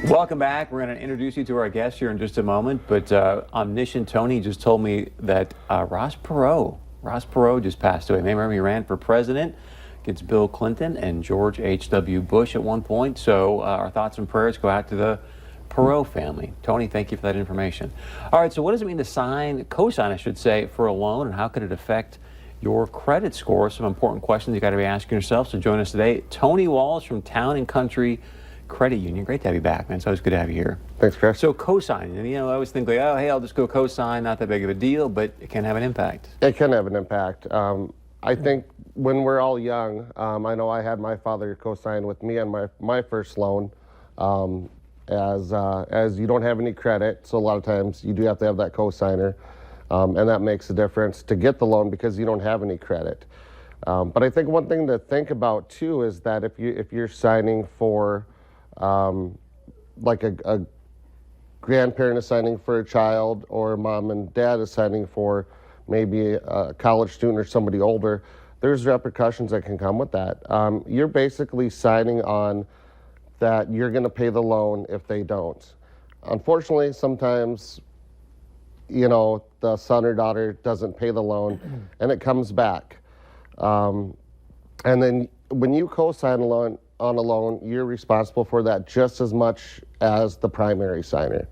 Welcome back. We're going to introduce you to our guest here in just a moment, but Omniscient Tony just told me that Ross Perot just passed away. Remember, he ran for president against Bill Clinton and George H.W. Bush at one point. So our thoughts and prayers go out to the Perot family. Tony, thank you for that information. All right, so what does it mean to co-sign, I should say, for a loan, and how could it affect your credit score? Some important questions you got to be asking yourself. So join us today, Tony Walls from Town and Country Credit Union. Great to have you back, man. It's always good to have you here. Thanks, Chris. So cosign, and I always think like, oh, hey, I'll just go cosign, not that big of a deal, but it can have an impact. It can have an impact. I think when we're all young, I know I had my father co-sign with me on my first loan, as you don't have any credit, so a lot of times you do have to have that co-signer, and that makes a difference to get the loan because you don't have any credit. But I think one thing to think about too is that if you're signing for like a grandparent is signing for a child, or mom and dad is signing for maybe a college student or somebody older, there's repercussions that can come with that. You're basically signing on that you're going to pay the loan if they don't. Unfortunately, sometimes, the son or daughter doesn't pay the loan and it comes back. And then when you co-sign on a loan, you're responsible for that just as much as the primary signer.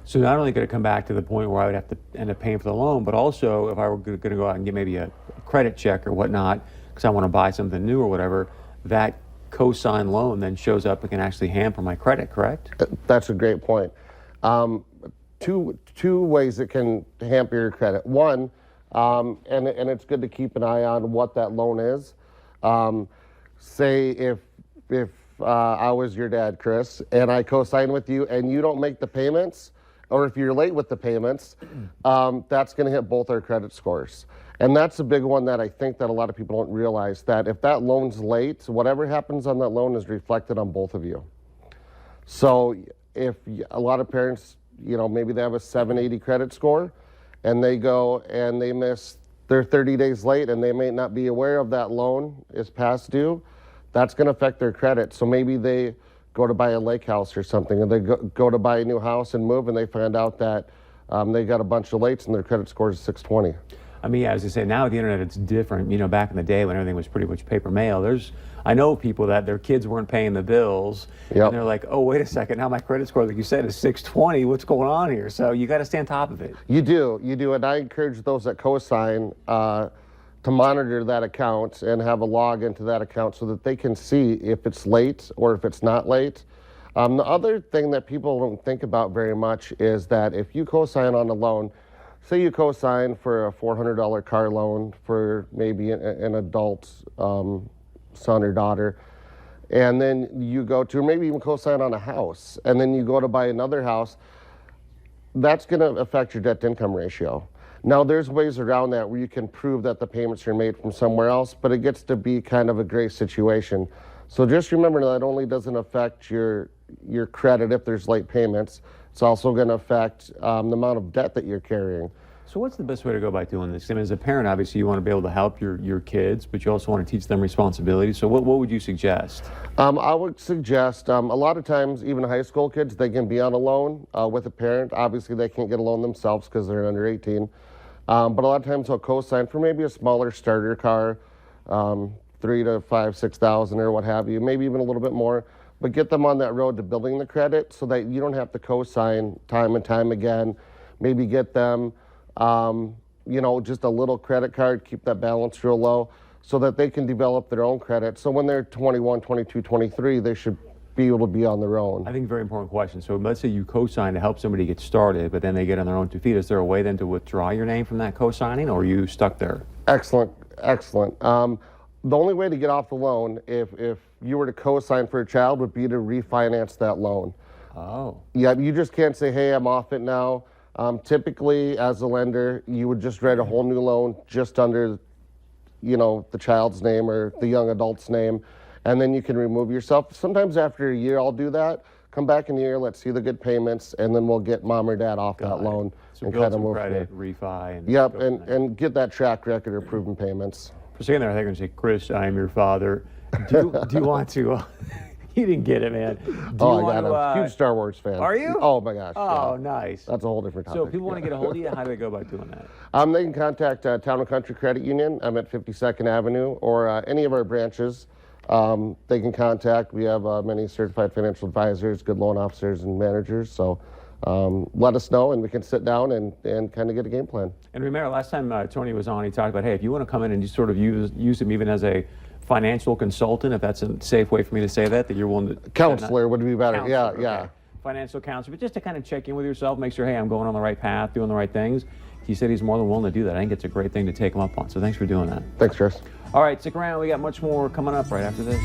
So not only could it come back to the point where I would have to end up paying for the loan, but also if I were going to go out and get maybe a credit check or whatnot, because I want to buy something new or whatever, that co-sign loan then shows up and can actually hamper my credit, correct? That's a great point. Two ways it can hamper your credit. One, and it's good to keep an eye on what that loan is. Say if I was your dad, Chris, and I co-sign with you and you don't make the payments, or if you're late with the payments, that's going to hit both our credit scores. And that's a big one that I think that a lot of people don't realize, that if that loan's late, whatever happens on that loan is reflected on both of you. So if a lot of parents, maybe they have a 780 credit score and they go and they miss their 30 days late and they may not be aware of that loan is past due, that's going to affect their credit. So maybe they go to buy a lake house or something, and they go to buy a new house and move, and they find out that they got a bunch of lates and their credit score is 620. I mean, as I say, now with the internet, it's different. Back in the day when everything was pretty much paper mail, I know people that their kids weren't paying the bills, Yep. And they're like, oh, wait a second, now my credit score, like you said, is 620. What's going on here? So you got to stay on top of it. You do, and I encourage those that co-sign to monitor that account and have a log into that account so that they can see if it's late or if it's not late. The other thing that people don't think about very much is that if you co-sign on a loan, say you co-sign for a $400 car loan for maybe an adult son or daughter, and then you go to, or maybe even co-sign on a house, and then you go to buy another house, that's going to affect your debt-to-income ratio. Now, there's ways around that where you can prove that the payments are made from somewhere else, but it gets to be kind of a gray situation. So just remember that only doesn't affect your credit if there's late payments. It's also going to affect the amount of debt that you're carrying. So what's the best way to go about doing this? I mean, as a parent, obviously, you want to be able to help your kids, but you also want to teach them responsibility. So what would you suggest? I would suggest, a lot of times, even high school kids, they can be on a loan with a parent. Obviously, they can't get a loan themselves because they're under 18. But a lot of times they'll co-sign for maybe a smaller starter car, 3 to 5, 6,000 or what have you, maybe even a little bit more, but get them on that road to building the credit so that you don't have to co-sign time and time again. Maybe get them, just a little credit card, keep that balance real low so that they can develop their own credit. So when they're 21, 22, 23, they should be able to be on their own. I think very important question. So let's say you co-sign to help somebody get started, but then they get on their own 2 feet. Is there a way then to withdraw your name from that co-signing, or are you stuck there? Excellent. The only way to get off the loan, if you were to co-sign for a child, would be to refinance that loan. Oh. Yeah, you just can't say, hey, I'm off it now. Typically, as a lender, you would just write a whole new loan just under, the child's name or the young adult's name, and then you can remove yourself. Sometimes after a year, I'll do that. Come back in a year, let's see the good payments, and then we'll get mom or dad off that loan. So build some credit, refi. Yep, and get that track record of proven payments. For a second there, I think I'm going to say, Chris, I am your father. Do you want to You didn't get it, man. Do Oh, you I got want a huge Star Wars fan. Are you? Oh my gosh. Oh, yeah. nice. That's a whole different topic. So if people want to get a hold of you, how do they go about doing that? They can contact Town and Country Credit Union. I'm at 52nd Avenue, or any of our branches. They can contact. We have many certified financial advisors, good loan officers, and managers. So let us know, and we can sit down and kind of get a game plan. And remember, last time Tony was on, he talked about, hey, if you want to come in and just sort of use him even as a financial consultant, if that's a safe way for me to say that you're willing to... Counselor would be better. Counselor, Yeah. okay. Financial counselor, but just to kind of check in with yourself, make sure, hey, I'm going on the right path, doing the right things. He said he's more than willing to do that. I think it's a great thing to take him up on. So thanks for doing that. Thanks, Chris. All right, stick around. We got much more coming up right after this.